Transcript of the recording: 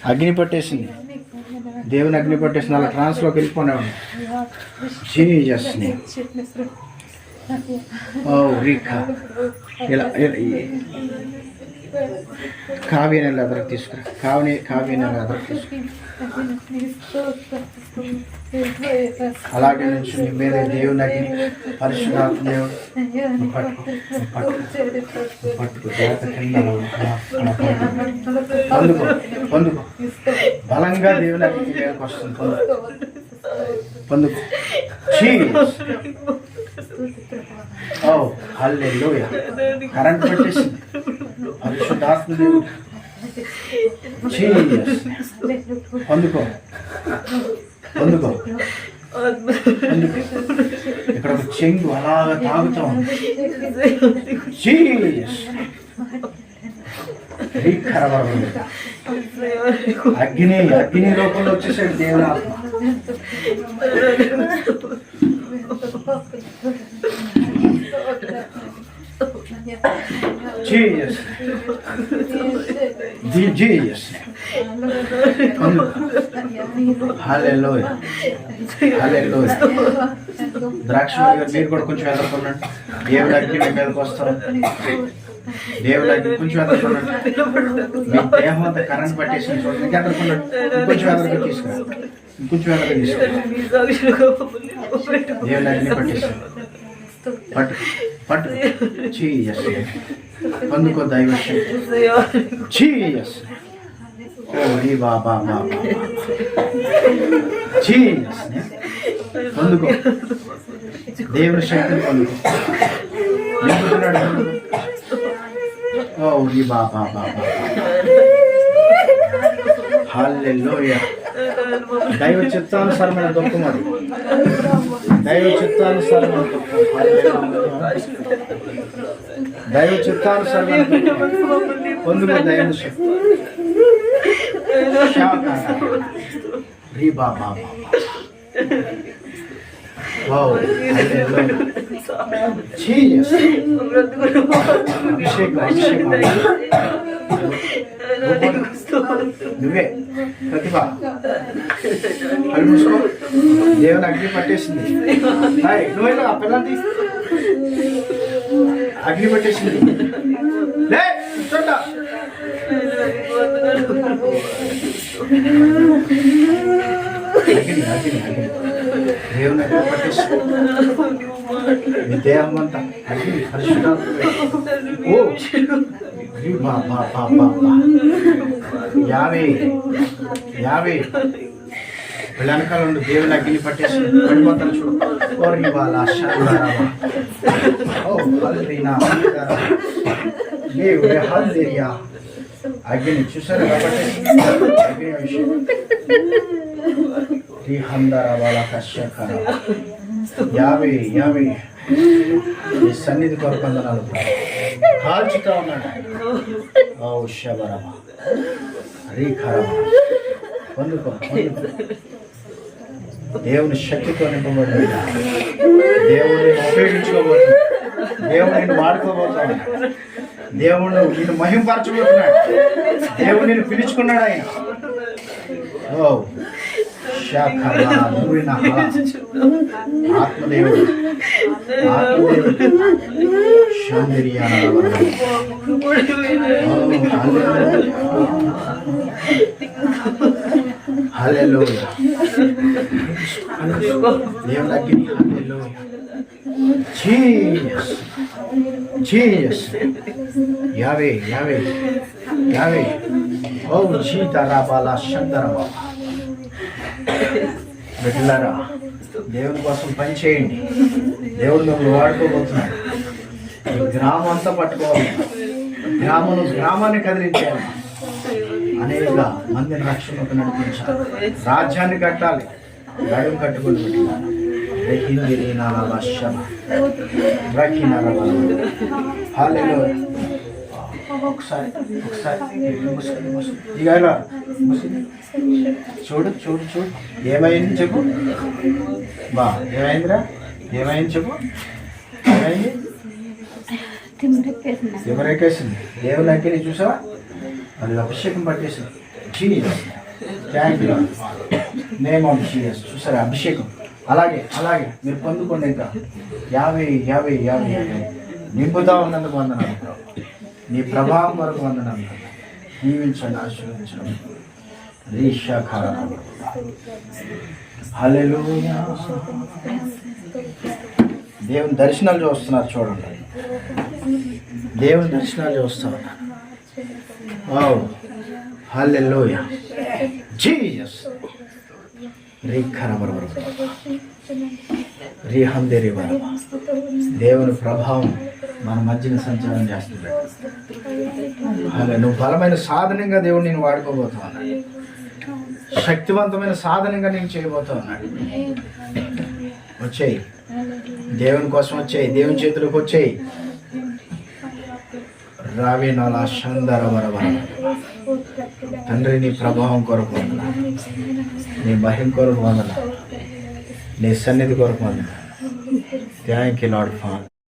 అగ్ని పట్టేసింది, దేవుని అగ్ని పట్టేసింది. అలా ట్రాన్స్లోకి వెళ్ళిపోయినాడు. Jesus name. ఓ రీఖా ఇలా కావ్య నెల ఎదరకు తీసుకురా. కావ్య నెల ఎదరకు తీసుకురా. అలాగే నుంచి నీ మీద దేవుని అగ్ని పరిశుద్ధాత్మ దేవుడు పట్టుకు దేవత కింద పొందుకో. బలంగా దేవుని అగ్ని మీదకి వస్తుంది. పొందుకో. ఓ హల్లెలూయా. కరెంట్ పెట్టేసింది పరిశుద్ధాత్మ దేవుడు. పొందుకో. ఇక్కడ ఒక చెంగు అలాగా తాగుతా ఉంది. అగ్ని రూపంలో వచ్చేసాడు దేవుని ఆత్మ. Jesus. Hallelujah. Hallelujah. ద్రాక్ష మీరు కూడా కొంచెం ఎదుర్కొన్నాడు. దేవుని అగ్ని మీ మీదకి వస్తారు. దేవుని అగ్ని కొంచెం ఎదుర్కొన్నాడు. మీ దేహం అంతా కరెంట్ పట్టేసి చూడండి. ఎదుర్కొన్నాడు. ఇంకొంచెం ఎదురుగా తీసుకురా. దేవుని అగ్ని పట్టేసి పట్టు. జీసస్. పొందుకో దైవశక్తి. జీసస్. ఓ రీ బాబా. జీసస్. పొందుకో దేవుని శక్తిని పొందుకో. ఓ రీ బాబా. హల్లెలూయా. దైవ చిత్తానుసారమైన దుఃఖం అది. దైవ చిత్తానుసారమైన పొందుకో దైవ శక్తి. రీ బాబా. నువ్వే ప్రతిభ అది మూసుకో. దేవుని అగ్ని పట్టేసింది. నువ్వేలా పిల్లల్ని అగ్ని పట్టేసింది. చూడ దేవుని అగ్ని పట్టేసింది. మీ దేహం అంతా అగ్ని పరిశుద్ధాత్మ. యాభై వెనకాల ఉండి దేవుని అగ్ని పట్టేసి పడిపోతాను చూడు. అగ్ని చూసారు కాబట్టి అగ్ని విషయం యాభై ఈ సన్నిధి కొరకు వందనాలు. కాల్చుతా ఉన్నాడు. పొందుకో. దేవుని శక్తితో నింపబడి దేవుడిని ఉపయోగించుకోబోతున్నాడు. దేవుడిని వాడుకోబోతున్నాడు. దేవుడు నిన్ను మహింపరచబోతున్నాడు. దేవుడు నిన్ను పిలుచుకున్నాడు ఆయన. ఆత్మదేవుడు హల్లెలూయా. దేవుని అగ్ని. హల్లెలూయా. జీసస్. యావే. ఓ జీతరాబాలా శందరమా. బిడ్డలారా, దేవుని కోసం పని చేయండి. దేవుడు మిమ్మల్ని వాడుకోబోతున్నాడు. ఈ గ్రామం అంతా పట్టుకోవాలి. గ్రామాన్ని కదిలించాలి. అనేక మందిని రక్షణకు నడిపించాలి. రాజ్యాన్ని కట్టాలి. గడువు కట్టుకుని పెట్టాలి. ఒకసారి చూడు. ఏమైంది చెప్పు. ఏమైందిరా? ఏమైంది చెప్పు. ఏమైంది? ఎవరెక్కేసింది దేవుని అగ్గిని చూసావా? అది అభిషేకం పట్టేసింది. Jesus thank you name of Jesus. చూసారా అభిషేకం? అలాగే అలాగే మీరు పొందుకోండి. ఇంకా 50 నింపుతా ఉన్నందుకు వందనాలు. నీ ప్రభావం కొరకు వందనాలు. జీవించండి, ఆశీర్వదించండి. హల్లెలూయా. దేవుని దర్శనాలు చూస్తున్నారు చూడండి. దేవుని దర్శనాలు చూస్తా ఉన్నారు. వావ్ హల్లెలూయా జీసస్. దేవుని ప్రభావం మన మధ్యన సంచారం చేస్తుంది. అలా నువ్వు బలమైన సాధనంగా దేవుడు నేను వాడుకోబోతా ఉన్నాడు. శక్తివంతమైన సాధనంగా నేను చేయబోతా ఉన్నాడు. వచ్చేయి దేవుని కోసం, వచ్చేయి దేవుని చేతులకు వచ్చేయి. రావే నాలా షందర వరవర. తండ్రి నీ ప్రభావం కొరకు వందన, నీ మహిమ కొరకు వందన, నీ సన్నిధి కొరకు వందన. Thank you lord father.